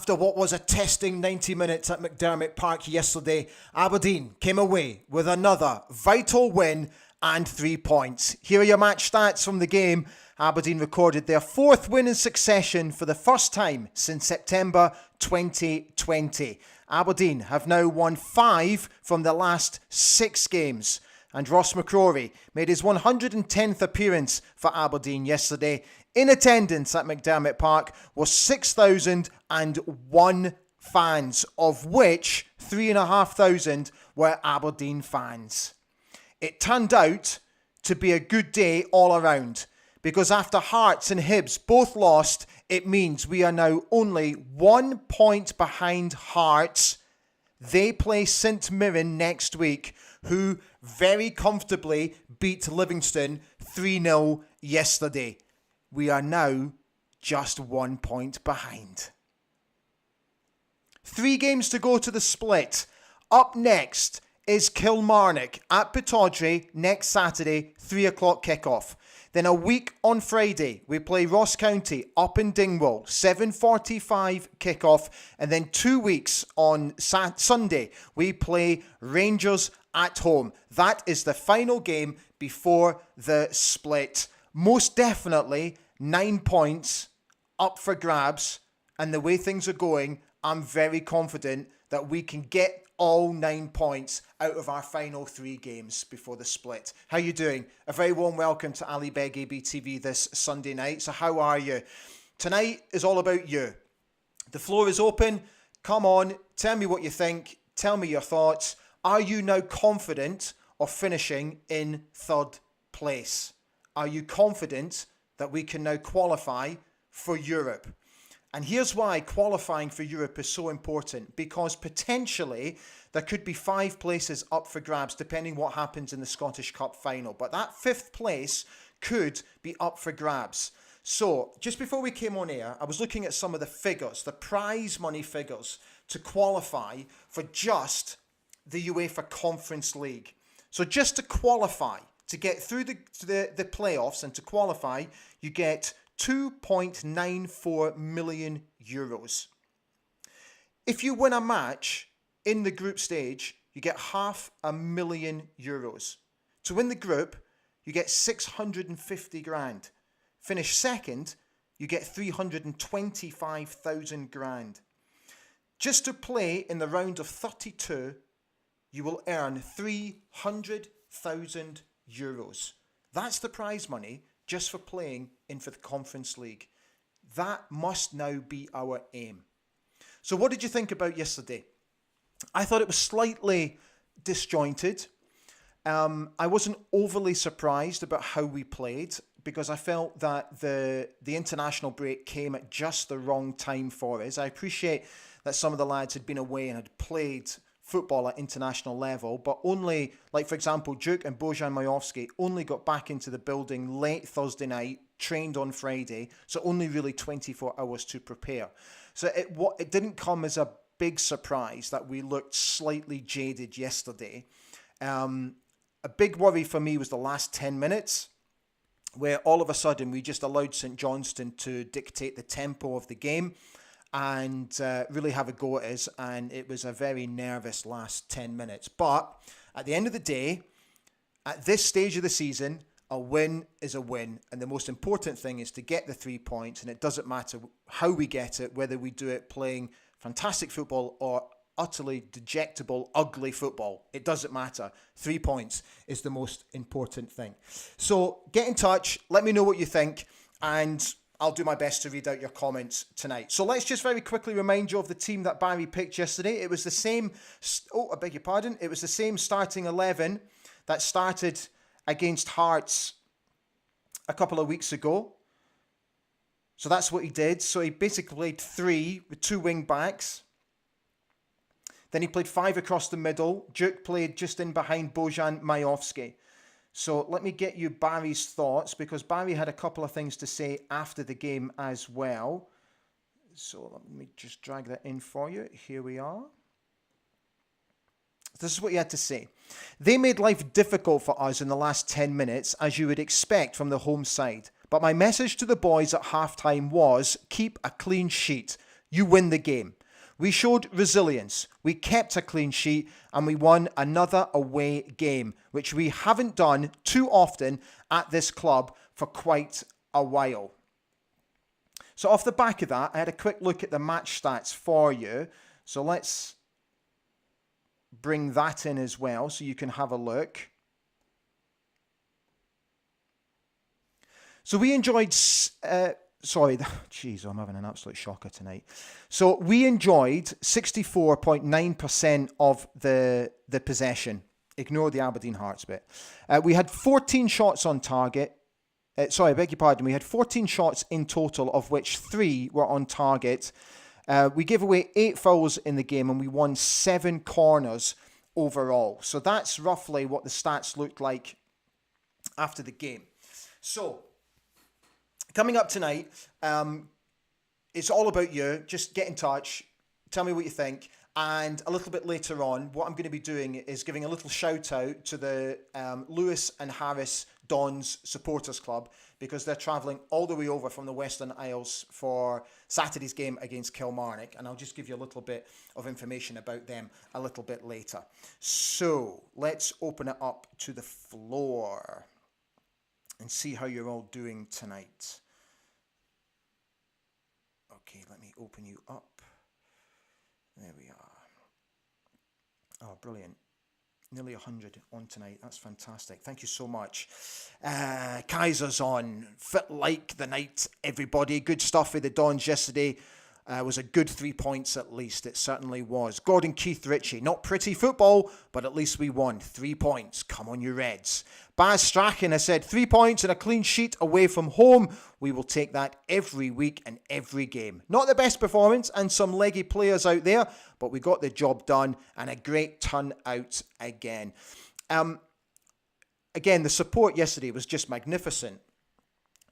After what was a testing 90 minutes at McDermott Park yesterday, Aberdeen came away with another vital win and 3 points. Here are your match stats from the game. Aberdeen recorded their fourth win in succession for the first time since September 2020. Aberdeen have now won 5 from the last 6 games. And Ross McCrory made his 110th appearance for Aberdeen yesterday. In attendance at McDermott Park was 6,001 fans, of which 3,500 were Aberdeen fans. It turned out to be a good day all around, because after Hearts and Hibs both lost, it means we are now only 1 point behind Hearts. They play St Mirren next week, who very comfortably beat Livingston 3-0 yesterday. We are now just 1 point behind. 3 games to go to the split. Up next is Kilmarnock at Pittodrie next Saturday, 3 o'clock kickoff. Then a week on Friday, we play Ross County up in Dingwall, 7:45 kickoff. And then 2 weeks on Sunday, we play Rangers at home. That is the final game before the split. Most definitely 9 points up for grabs. And the way things are going, I'm very confident that we can get all 9 points out of our final 3 games before the split. How you doing? A very warm welcome to Ali Beg ABTV this Sunday night. So how are you? Tonight is all about you. The floor is open. Come on, tell me what you think. Tell me your thoughts. Are you now confident of finishing in 3rd place? Are you confident that we can now qualify for Europe? And here's why qualifying for Europe is so important, because potentially there could be 5 places up for grabs depending what happens in the Scottish Cup final. But that 5th place could be up for grabs. So just before we came on air, I was looking at some of the figures, the prize money figures to qualify for just the UEFA Conference League. So just to qualify, to get through the playoffs and to qualify, you get 2.94 million euros. If you win a match in the group stage, you get €500,000. To win the group, you get 650 grand. Finish second, you get 325,000 grand. Just to play in the round of 32, you will earn 300,000 euros. That's the prize money just for playing in for the Conference League. That must now be our aim. So what did you think about yesterday? I thought it was slightly disjointed. I wasn't overly surprised about how we played, because I felt that the international break came at just the wrong time for us. I appreciate that some of the lads had been away and had played football at international level, but only, like for example, Duke and Bojan Majowski only got back into the building late Thursday night, trained on Friday, so only really 24 hours to prepare. So it didn't come as a big surprise that we looked slightly jaded yesterday. A big worry for me was the last 10 minutes, where all of a sudden we just allowed St Johnstone to dictate the tempo of the game and really have a go at us, and it was a very nervous last 10 minutes. But at the end of the day, at this stage of the season, a win is a win, and the most important thing is to get the 3 points, and it doesn't matter how we get it, whether we do it playing fantastic football or utterly dejectable, ugly football. It doesn't matter. 3 points is the most important thing. So get in touch, let me know what you think, and I'll do my best to read out your comments tonight. So let's just very quickly remind you of the team that Barry picked yesterday. It was the same, I beg your pardon. It was the same starting 11 that started against Hearts a couple of weeks ago. So that's what he did. So he basically played 3 with 2 wing backs. Then he played 5 across the middle. Duke played just in behind Bojan Majowski. So let me get you Barry's thoughts, because Barry had a couple of things to say after the game as well. So let me just drag that in for you. Here we are. This is what he had to say. They made life difficult for us in the last 10 minutes, as you would expect from the home side. But my message to the boys at halftime was, keep a clean sheet. you win the game. We showed resilience, we kept a clean sheet, and we won another away game, which we haven't done too often at this club for quite a while. So off the back of that, I had a quick look at the match stats for you. So let's bring that in as well so you can have a look. So we enjoyed... Jeez, I'm having an absolute shocker tonight. So we enjoyed 64.9% of the possession. Ignore the Aberdeen Hearts bit. We had 14 shots on target. I beg your pardon. We had 14 shots in total, of which 3 were on target. We gave away 8 fouls in the game, and we won 7 corners overall. So that's roughly what the stats looked like after the game. So coming up tonight, it's all about you. Just get in touch. Tell me what you think. And a little bit later on, what I'm going to be doing is giving a little shout out to the Lewis and Harris Dons Supporters Club, because they're travelling all the way over from the Western Isles for Saturday's game against Kilmarnock. And I'll just give you a little bit of information about them a little bit later. So let's open it up to the floor and see how you're all doing tonight. Okay, let me open you up. There we are. Oh, brilliant. Nearly 100 on tonight. That's fantastic. Thank you so much. Kaiser's on. Fit like the night, everybody. Good stuff with the Dons yesterday. Was a good 3 points at least. It certainly was. Gordon Keith Ritchie. Not pretty football, but at least we won. 3 points. Come on, you Reds. Baz Strachan has said 3 points and a clean sheet away from home. We will take that every week and every game. Not the best performance and some leggy players out there, but we got the job done and a great turnout again. Again, the support yesterday was just magnificent.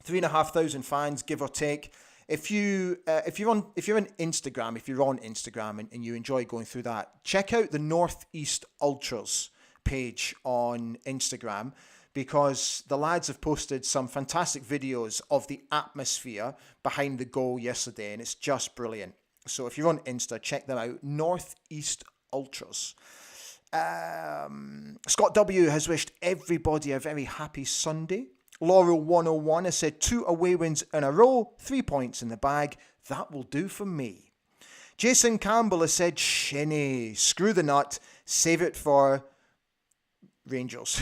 3,500 fans, give or take. If you're on Instagram and you enjoy going through that, check out the Northeast Ultras page on Instagram, because the lads have posted some fantastic videos of the atmosphere behind the goal yesterday, and it's just brilliant. So if you're on Insta, check them out. Northeast Ultras. Scott W has wished everybody a very happy Sunday. Laurel 101 has said 2 away wins in a row, 3 points in the bag. That will do for me. Jason Campbell has said shinny, screw the nut, save it for Rangers.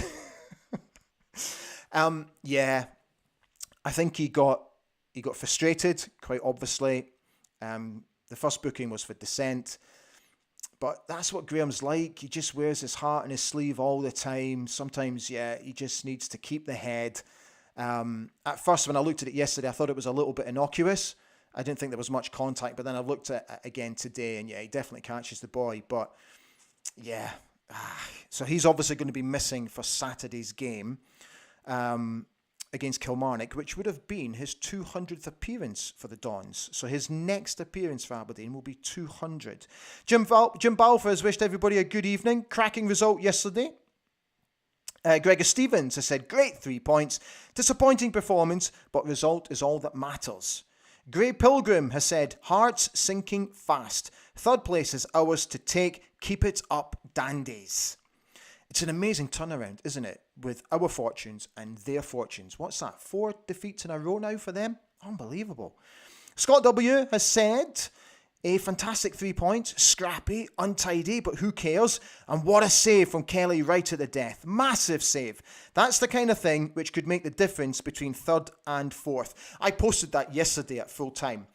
Yeah, I think he got frustrated, quite obviously. The first booking was for Descent, but that's what Graham's like. He just wears his heart on his sleeve all the time. Sometimes, yeah, he just needs to keep the head. At first, when I looked at it yesterday, I thought it was a little bit innocuous. I didn't think there was much contact, but then I looked at it again today, and yeah, he definitely catches the boy. But yeah, so he's obviously going to be missing for Saturday's game against Kilmarnock, which would have been his 200th appearance for the Dons. So his next appearance for Aberdeen will be 200. Jim Balfour has wished everybody a good evening. Cracking result yesterday. Gregor Stevens has said, great 3 points. Disappointing performance, but result is all that matters. Gray Pilgrim has said, hearts sinking fast. 3rd place is ours to take. Keep it up, dandies. It's an amazing turnaround, isn't it? With our fortunes and their fortunes. What's that? 4 defeats in a row now for them? Unbelievable. Scott W has said, a fantastic 3 points. Scrappy, untidy, but who cares? And what a save from Kelly right at the death. Massive save. That's the kind of thing which could make the difference between 3rd and 4th. I posted that yesterday at full time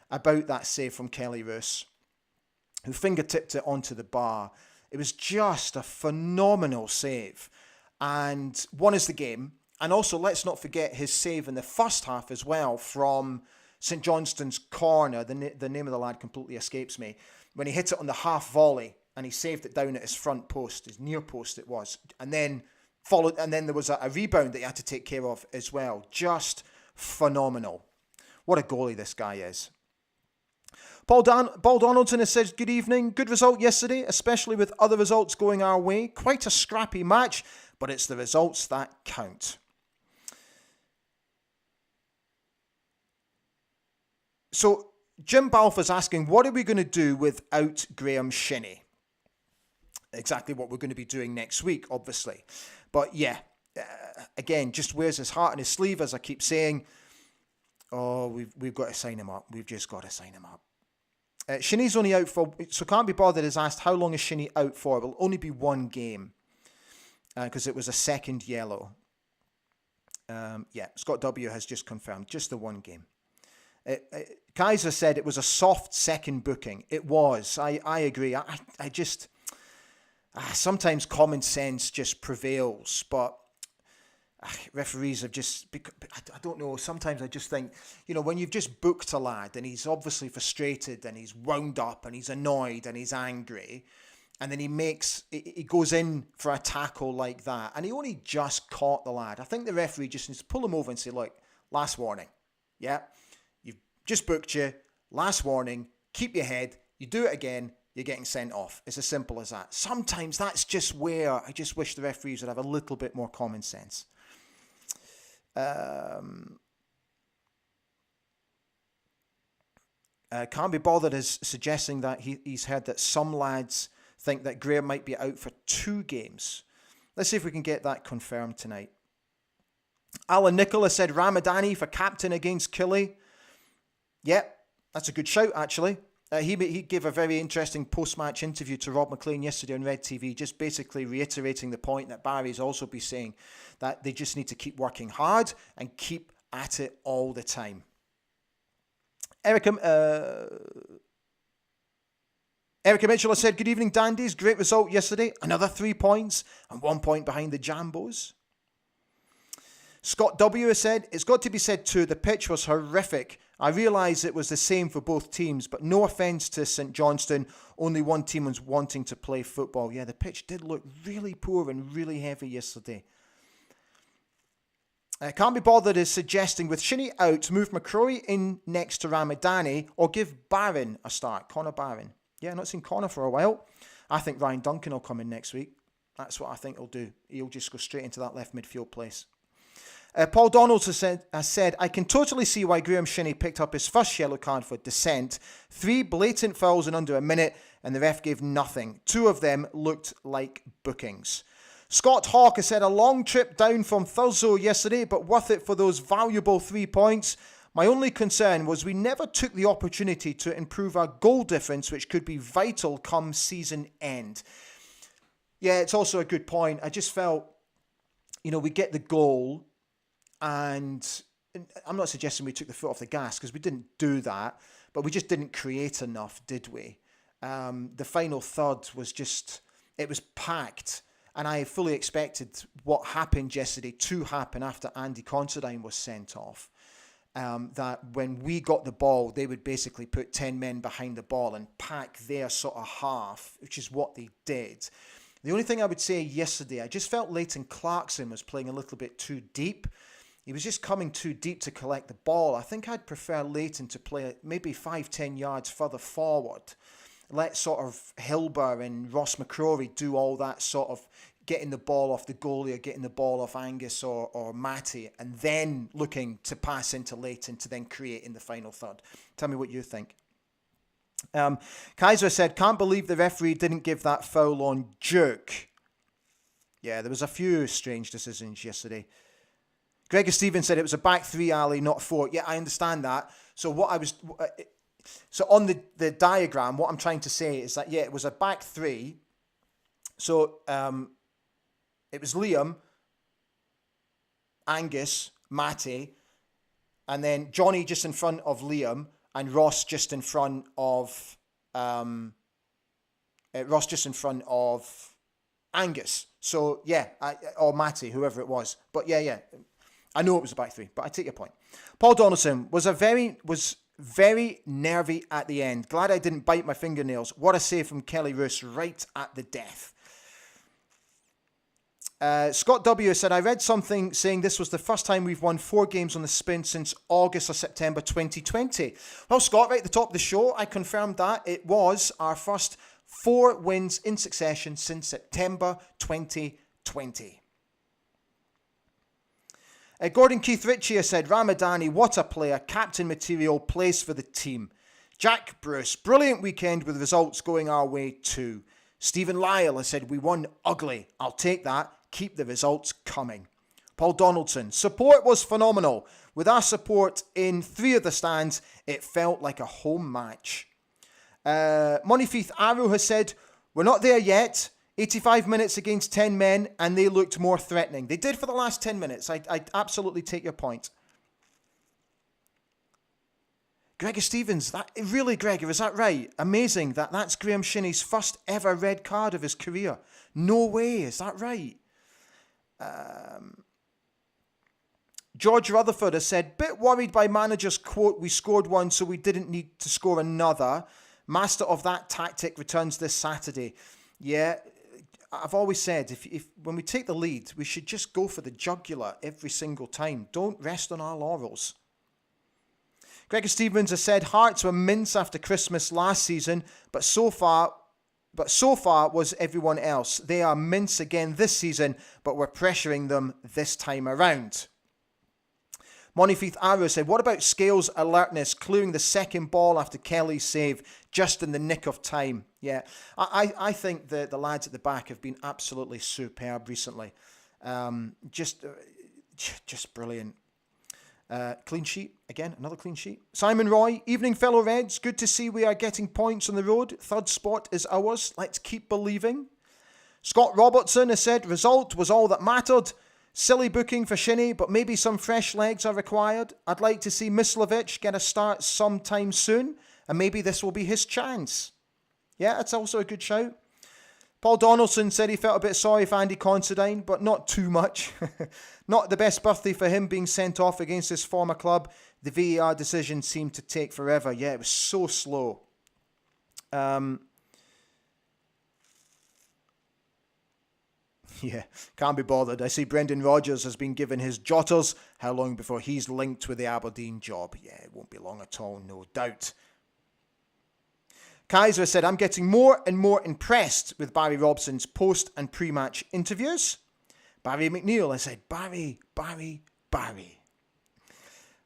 about that save from Kelly Roos, who fingertipped it onto the bar. It was just a phenomenal save. And won us the game. And also, let's not forget his save in the first half as well from St Johnstone's corner. The name of the lad completely escapes me. When he hit it on the half volley and he saved it down at his front post, his near post it was. And then there was a rebound that he had to take care of as well. Just phenomenal. What a goalie this guy is. Paul Donaldson has said, good evening. Good result yesterday, especially with other results going our way. Quite a scrappy match, but it's the results that count. So Jim Balfour's asking, what are we going to do without Graham Shinnie? Exactly what we're going to be doing next week, obviously. But yeah, again, just wears his heart on his sleeve, as I keep saying. Oh, we've got to sign him up. We've just got to sign him up. Shinnie's only out for, so Can't Be Bothered has asked, how long is Shinnie out for? It will only be one game, because it was a second yellow. Yeah, Scott W has just confirmed, just the one game. Kaiser said it was a soft second booking. It was. I agree. I just, sometimes common sense just prevails, but referees have just, I don't know, sometimes I just think, when you've just booked a lad and he's obviously frustrated and he's wound up and he's annoyed and he's angry, and then he goes in for a tackle like that, and he only just caught the lad. I think the referee just needs to pull him over and say, look, last warning. Yeah, you've just booked you. Last warning. Keep your head. You do it again, you're getting sent off. It's as simple as that. Sometimes that's just where I just wish the referees would have a little bit more common sense. Can't Be Bothered is suggesting that he's heard that some lads think that Graham might be out for 2 games. Let's see if we can get that confirmed tonight. Alan Nicholas said Ramadani for captain against Killie. Yep, that's a good shout, actually. He gave a very interesting post-match interview to Rob McLean yesterday on Red TV, just basically reiterating the point that Barry's also been saying, that they just need to keep working hard and keep at it all the time. Erica Mitchell has said, good evening, Dandies. Great result yesterday. Another 3 points and 1 point behind the Jambos. Scott W has said, it's got to be said too, the pitch was horrific. I realise it was the same for both teams, but no offence to St Johnstone, only one team was wanting to play football. Yeah, the pitch did look really poor and really heavy yesterday. Can't Be Bothered is suggesting with Shinnie out, move McCrory in next to Ramadani or give Barron a start. Connor Barron. Yeah, not seen Connor for a while. I think Ryan Duncan will come in next week. That's what I think he'll do. He'll just go straight into that left midfield place. Paul Donalds has said, I can totally see why Graham Shinnie picked up his first yellow card for dissent. 3 blatant fouls in under a minute, and the ref gave nothing. 2 of them looked like bookings. Scott Hawke has said, a long trip down from Thurso yesterday, but worth it for those valuable 3 points. My only concern was we never took the opportunity to improve our goal difference, which could be vital come season end. Yeah, it's also a good point. I just felt, we get the goal, and I'm not suggesting we took the foot off the gas because we didn't do that, but we just didn't create enough, did we? The final third was just, it was packed, and I fully expected what happened yesterday to happen after Andy Considine was sent off. That when we got the ball, they would basically put 10 men behind the ball and pack their sort of half, which is what they did. The only thing I would say yesterday, I just felt Leighton Clarkson was playing a little bit too deep. He was just coming too deep to collect the ball. I think I'd prefer Leighton to play maybe 5-10 yards further forward. Let sort of Hilber and Ross McCrory do all that sort of getting the ball off the goalie or getting the ball off Angus or Matty, and then looking to pass into Leighton to then create in the final third. Tell me what you think. Kaiser said, can't believe the referee didn't give that foul on Duke. Yeah, there was a few strange decisions yesterday. Gregor Stevens said it was a back 3, Ali, not 4. Yeah, I understand that. So so on the diagram, what I'm trying to say is that, yeah, it was a back 3. So it was Liam, Angus, Matty, and then Johnny just in front of Liam, and Ross just in front of Angus. So yeah, or Matty, whoever it was. But yeah. I know it was a back 3, but I take your point. Paul Donaldson was very nervy at the end. Glad I didn't bite my fingernails. What a save from Kelly Roos right at the death. Scott W said, I read something saying this was the first time we've won 4 games on the spin since August or September 2020. Well, Scott, right at the top of the show, I confirmed that. It was our first 4 wins in succession since September 2020. Gordon Keith Ritchie has said, Ramadani, what a player, captain material, plays for the team. Jack Bruce, brilliant weekend with results going our way too. Stephen Lyle has said, we won ugly. I'll take that. Keep the results coming. Paul Donaldson, support was phenomenal. With our support in 3 of the stands, it felt like a home match. Monifeith Arrow has said, we're not there yet. 85 minutes against 10 men, and they looked more threatening. They did for the last 10 minutes. I absolutely take your point. Gregor Stevens, Gregor, is that right? Amazing that's Graham Shinney's first ever red card of his career. No way, is that right? George Rutherford has said, bit worried by manager's quote, we scored one so we didn't need to score another. Master of that tactic returns this Saturday. Yeah, I've always said, if when we take the lead, we should just go for the jugular every single time. Don't rest on our laurels. Gregor Stevens has said, Hearts were mince after Christmas last season, but so far was everyone else. They are mince again this season, but we're pressuring them this time around. Monifeith Arrow said, what about Scales' alertness, clearing the second ball after Kelly's save just in the nick of time? Yeah, I think the lads at the back have been absolutely superb recently. Just brilliant. Clean sheet, again, another clean sheet. Simon Roy, evening fellow Reds, good to see we are getting points on the road. Third spot is ours, let's keep believing. Scott Robertson has said, result was all that mattered. Silly booking for Shinnie, but maybe some fresh legs are required. I'd like to see Mislovic get a start sometime soon, and maybe this will be his chance. Yeah, that's also a good shout. Paul Donaldson said he felt a bit sorry for Andy Considine, but not too much. Not the best birthday for him being sent off against his former club. The VAR decision seemed to take forever. Yeah, it was so slow. Yeah, can't be bothered. I see Brendan Rodgers has been given his jotters. How long before he's linked with the Aberdeen job? Yeah, it won't be long at all, no doubt. Kaiser said, I'm getting more and more impressed with Barry Robson's post and pre-match interviews. Barry McNeil has said, Barry.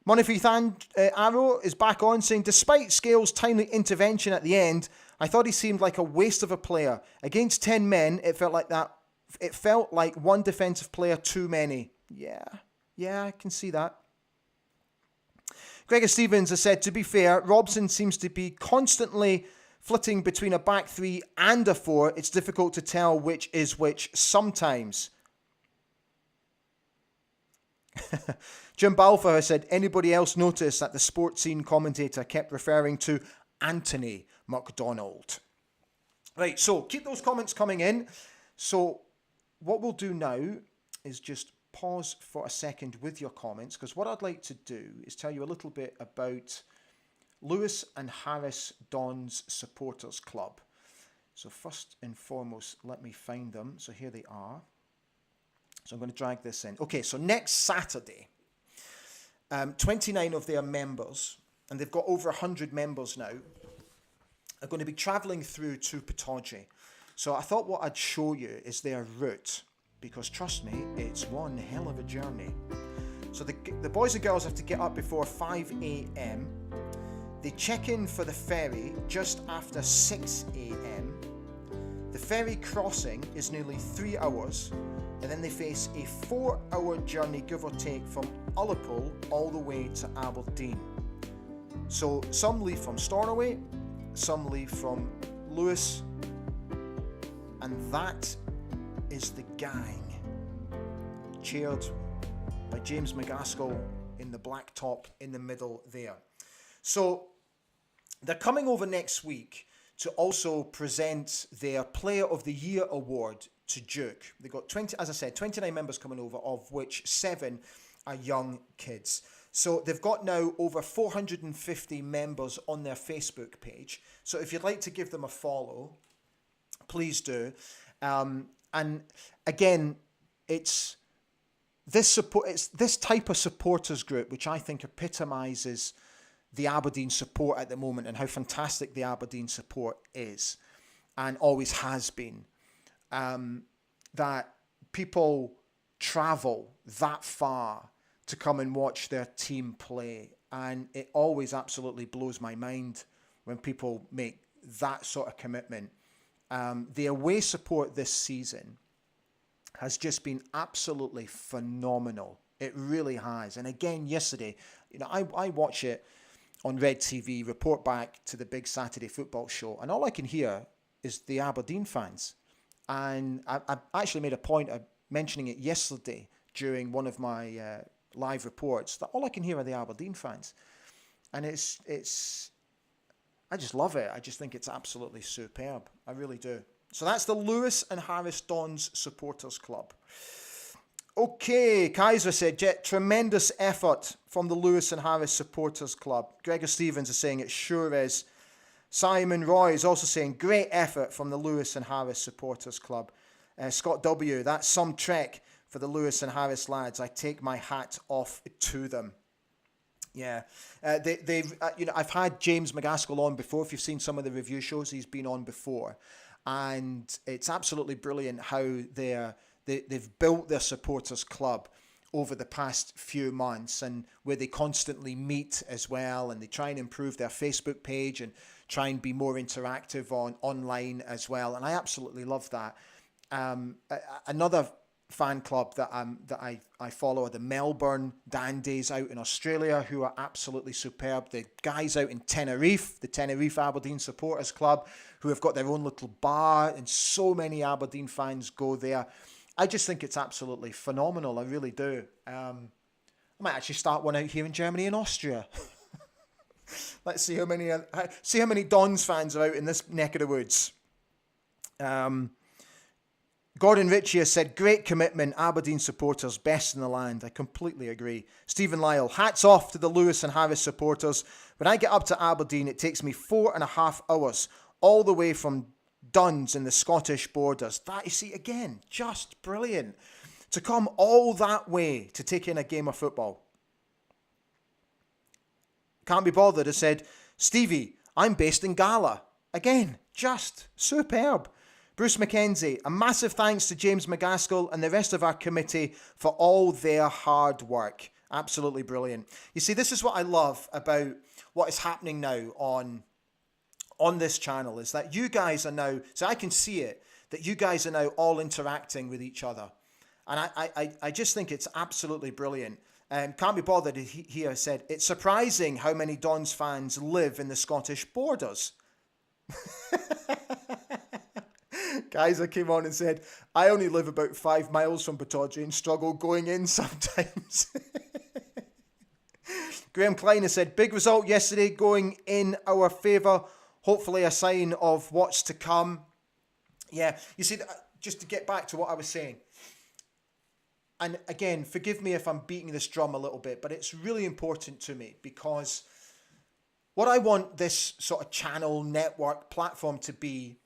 Monifeith Arrow is back on saying, despite Scales' timely intervention at the end, I thought he seemed like a waste of a player. Against 10 men, it felt like one defensive player too many. Yeah, I can see that. Gregor Stevens has said, to be fair, Robson seems to be constantly flitting between a back three and a four. It's difficult to tell which is which sometimes. Jim Balfour has said, anybody else notice that the sports scene commentator kept referring to Anthony McDonald? Right, so keep those comments coming in. So what we'll do now is just pause for a second with your comments, because what I'd like to do is tell you a little bit about Lewis and Harris Dons Supporters Club. So first and foremost, let me find them. So here they are. So I'm going to drag this in. Okay, so next Saturday, 29 of their members, and they've got over 100 members now, are going to be travelling through to Pataudry. So I thought what I'd show you is their route, because trust me, it's one hell of a journey. So the boys and girls have to get up before 5 a.m. They check in for the ferry just after 6 a.m. The ferry crossing is nearly 3 hours, and then they face a 4-hour journey, give or take, from Ullapool all the way to Aberdeen. So some leave from Stornoway, some leave from Lewis, and that is the gang, chaired by James McGaskill in the black top in the middle there. So they're coming over next week to also present their Player of the Year award to Duke. They've got 29 members coming over, of which 7 are young kids. So they've got now over 450 members on their Facebook page. So if you'd like to give them a follow, please do. And again, it's this type of supporters group which I think epitomises the Aberdeen support at the moment and how fantastic the Aberdeen support is and always has been. That people travel that far to come and watch their team play, and it always absolutely blows my mind when people make that sort of commitment. The away support this season has just been absolutely phenomenal. It really has. And again, yesterday, I watch it on Red TV, report back to the big Saturday football show, and all I can hear is the Aberdeen fans. And I actually made a point of mentioning it yesterday during one of my live reports, that all I can hear are the Aberdeen fans. And it's I just love it. I just think it's absolutely superb. I really do. So that's the Lewis and Harris Dons Supporters Club. Okay, Kaiser said, tremendous effort from the Lewis and Harris Supporters Club. Gregor Stevens is saying it sure is. Simon Roy is also saying, great effort from the Lewis and Harris Supporters Club. Scott W., that's some trek for the Lewis and Harris lads. I take my hat off to them. Yeah, I've had James McGaskill on before. If you've seen some of the review shows, he's been on before. And it's absolutely brilliant how they've built their supporters club over the past few months, and where they constantly meet as well, and they try and improve their Facebook page and try and be more interactive online as well. And I absolutely love that. Another fan club that I follow are the Melbourne Dandies out in Australia, who are absolutely superb. The guys out in Tenerife, the Tenerife Aberdeen Supporters Club, who have got their own little bar, and so many Aberdeen fans go there. I just think it's absolutely phenomenal. I really do. I might actually start one out here in Germany and Austria. Let's see how many Dons fans are out in this neck of the woods. Gordon Ritchie has said, great commitment, Aberdeen supporters, best in the land. I completely agree. Stephen Lyle, hats off to the Lewis and Harris supporters. When I get up to Aberdeen, it takes me 4.5 hours, all the way from Duns in the Scottish borders. That, you see, again, just brilliant. To come all that way to take in a game of football. Can't be bothered has said, Stevie, I'm based in Gala. Again, just superb. Bruce McKenzie, a massive thanks to James McGaskill and the rest of our committee for all their hard work. Absolutely brilliant. You see, this is what I love about what is happening now on this channel, is that you guys are now, so I can see it, that you guys are now all interacting with each other. And I just think it's absolutely brilliant. Can't be bothered, he has said, it's surprising how many Dons fans live in the Scottish borders. Kaiser came on and said, I only live about 5 miles from Batodry and struggle going in sometimes. Graham Klein has said, big result yesterday going in our favour. Hopefully a sign of what's to come. Yeah, you see, just to get back to what I was saying. And again, forgive me if I'm beating this drum a little bit, but it's really important to me, because what I want this sort of channel, network, platform to be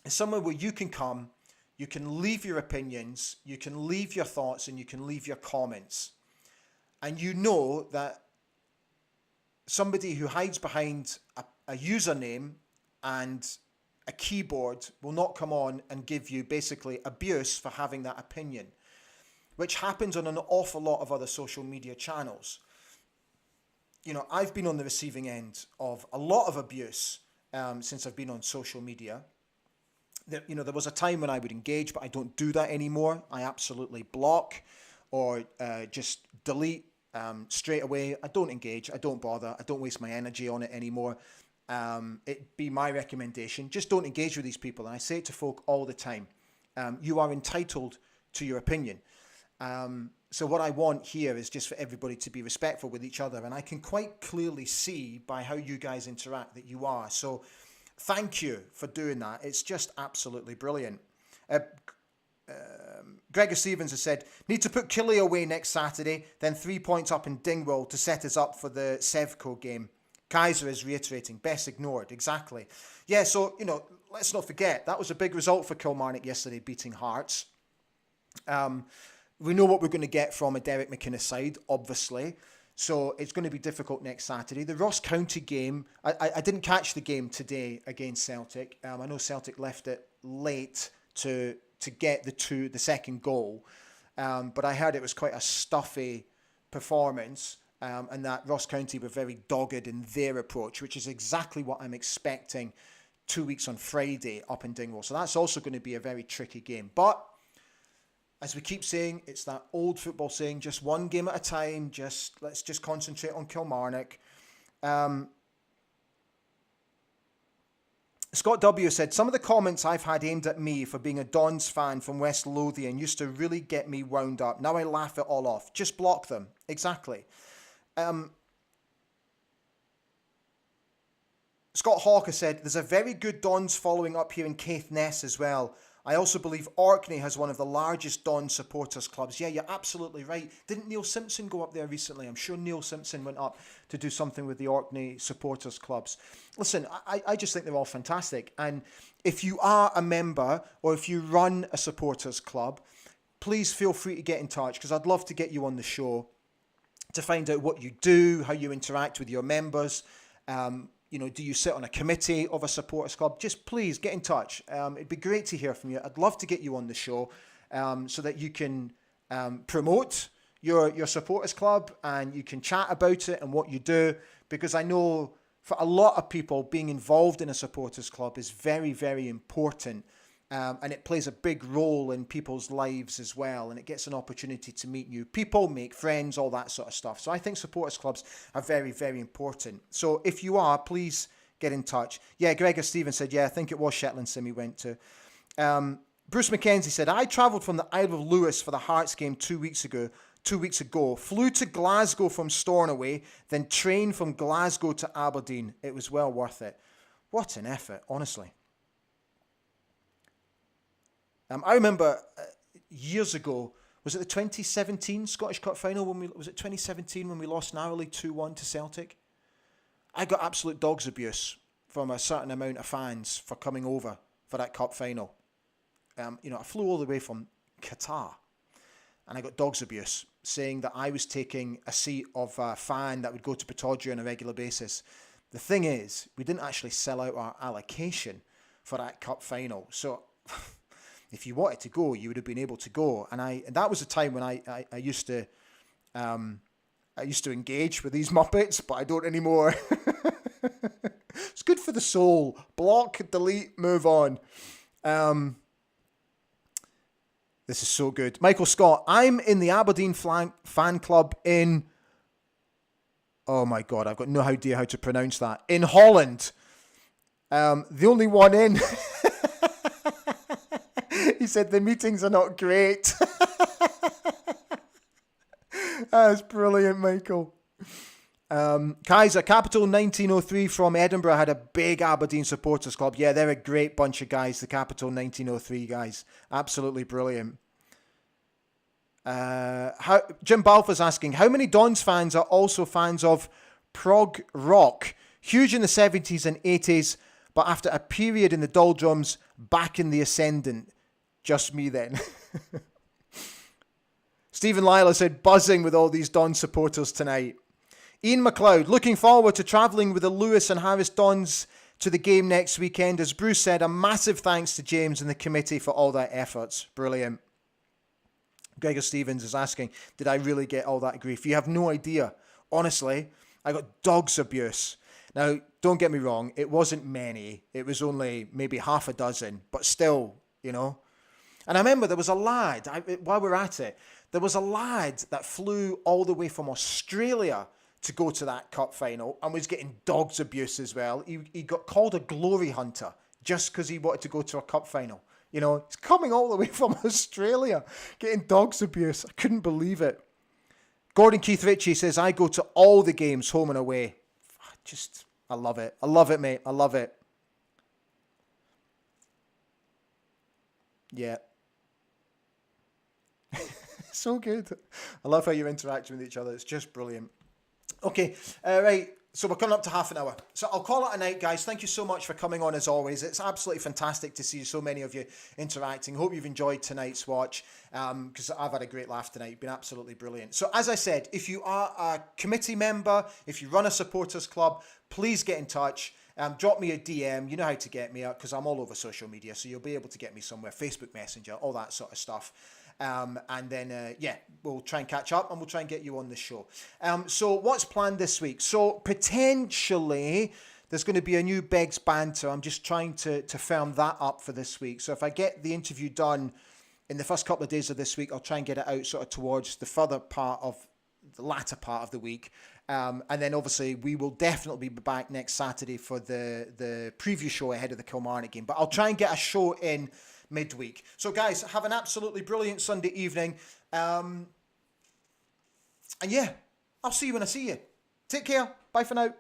is somewhere where you can come, you can leave your opinions, you can leave your thoughts, and you can leave your comments. And you know that somebody who hides behind a username and a keyboard will not come on and give you basically abuse for having that opinion, which happens on an awful lot of other social media channels. You know, I've been on the receiving end of a lot of abuse since I've been on social media. There was a time when I would engage, but I don't do that anymore. I absolutely block or just delete straight away. I don't engage. I don't bother. I don't waste my energy on it anymore. It'd be my recommendation. Just don't engage with these people. And I say it to folk all the time. You are entitled to your opinion. So what I want here is just for everybody to be respectful with each other. And I can quite clearly see by how you guys interact that you are. So thank you for doing that. It's just absolutely brilliant. Gregor Stevens has said, need to put Killy away next Saturday, then 3 points up in Dingwall to set us up for the Sevco game. Kaiser is reiterating, best ignored. Exactly. Yeah, so, let's not forget, that was a big result for Kilmarnock yesterday, beating Hearts. We know what we're going to get from a Derek McInnes side, obviously. So it's going to be difficult next Saturday. The Ross County game, I didn't catch the game today against Celtic. I know Celtic left it late to get the second goal. But I heard it was quite a stuffy performance. and that Ross County were very dogged in their approach, which is exactly what I'm expecting 2 weeks on Friday up in Dingwall. So that's also going to be a very tricky game. But as we keep saying, it's that old football saying, just one game at a time. Let's just concentrate on Kilmarnock. Scott W. said, some of the comments I've had aimed at me for being a Dons fan from West Lothian used to really get me wound up. Now I laugh it all off. Just block them. Exactly. Scott Hawker said, there's a very good Dons following up here in Caithness as well. I also believe Orkney has one of the largest Don supporters clubs. Yeah, you're absolutely right. Didn't Neil Simpson go up there recently? I'm sure Neil Simpson went up to do something with the Orkney supporters clubs. Listen, I just think they're all fantastic. And if you are a member or if you run a supporters club, please feel free to get in touch, because I'd love to get you on the show to find out what you do, how you interact with your members. Do you sit on a committee of a supporters club? Just please get in touch. It'd be great to hear from you. I'd love to get you on the show so that you can promote your supporters club and you can chat about it and what you do. Because I know for a lot of people, being involved in a supporters club is very, very important. And it plays a big role in people's lives as well. And it gets an opportunity to meet new people, make friends, all that sort of stuff. So I think supporters clubs are very, very important. So if you are, please get in touch. Yeah, Gregor Stevens said, yeah, I think it was Shetland Sim he went to. Bruce McKenzie said, I travelled from the Isle of Lewis for the Hearts game 2 weeks ago, flew to Glasgow from Stornoway, then trained from Glasgow to Aberdeen. It was well worth it. What an effort, honestly. I remember years ago, was it the 2017 Scottish Cup final? Was it 2017 when we lost narrowly 2-1 to Celtic? I got absolute dogs abuse from a certain amount of fans for coming over for that cup final. I flew all the way from Qatar, and I got dogs abuse saying that I was taking a seat of a fan that would go to Pittodrie on a regular basis. The thing is, we didn't actually sell out our allocation for that cup final, so if you wanted to go, you would have been able to go. And that was a time when I used to engage with these Muppets, but I don't anymore. It's good for the soul. Block, delete, move on. This is so good. Michael Scott, I'm in the Aberdeen fan club in, oh my God, I've got no idea how to pronounce that. In Holland. The only one in. He said the meetings are not great. That's brilliant, Michael. Kaiser, Capital 1903 from Edinburgh had a big Aberdeen supporters club. Yeah, they're a great bunch of guys, the Capital 1903 guys. Absolutely brilliant. Jim Balfour's asking, how many Dons fans are also fans of prog rock? Huge in the 70s and 80s, but after a period in the doldrums, back in the ascendant. Just me then. Stephen Lila said, buzzing with all these Don supporters tonight. Ian McLeod, looking forward to travelling with the Lewis and Harris Dons to the game next weekend. As Bruce said, a massive thanks to James and the committee for all their efforts. Brilliant. Gregor Stevens is asking, did I really get all that grief? You have no idea. Honestly, I got dogs abuse. Now, don't get me wrong, it wasn't many. It was only maybe half a dozen, but still, And I remember there was a lad, while we're at it, there was a lad that flew all the way from Australia to go to that cup final and was getting dogs abuse as well. He got called a glory hunter just because he wanted to go to a cup final. He's coming all the way from Australia, getting dogs abuse. I couldn't believe it. Gordon Keith Ritchie says, I go to all the games, home and away. I love it. I love it, mate. I love it. Yeah. So good. I love how you're interacting with each other. It's just brilliant. Okay, right. So we're coming up to half an hour. So I'll call it a night, guys. Thank you so much for coming on as always. It's absolutely fantastic to see so many of you interacting. Hope you've enjoyed tonight's watch because I've had a great laugh tonight. It's been absolutely brilliant. So as I said, if you are a committee member, if you run a supporters club, please get in touch. Drop me a DM. You know how to get me because I'm all over social media. So you'll be able to get me somewhere. Facebook Messenger, all that sort of stuff. And then, we'll try and catch up and we'll try and get you on the show. So what's planned this week? So potentially there's going to be a new Begs Banter. I'm just trying to firm that up for this week. So if I get the interview done in the first couple of days of this week, I'll try and get it out sort of towards the latter part of the week. And then obviously we will definitely be back next Saturday for the preview show ahead of the Kilmarnock game. But I'll try and get a show in midweek. So guys, have an absolutely brilliant Sunday evening. And yeah, I'll see you when I see you. Take care. Bye for now.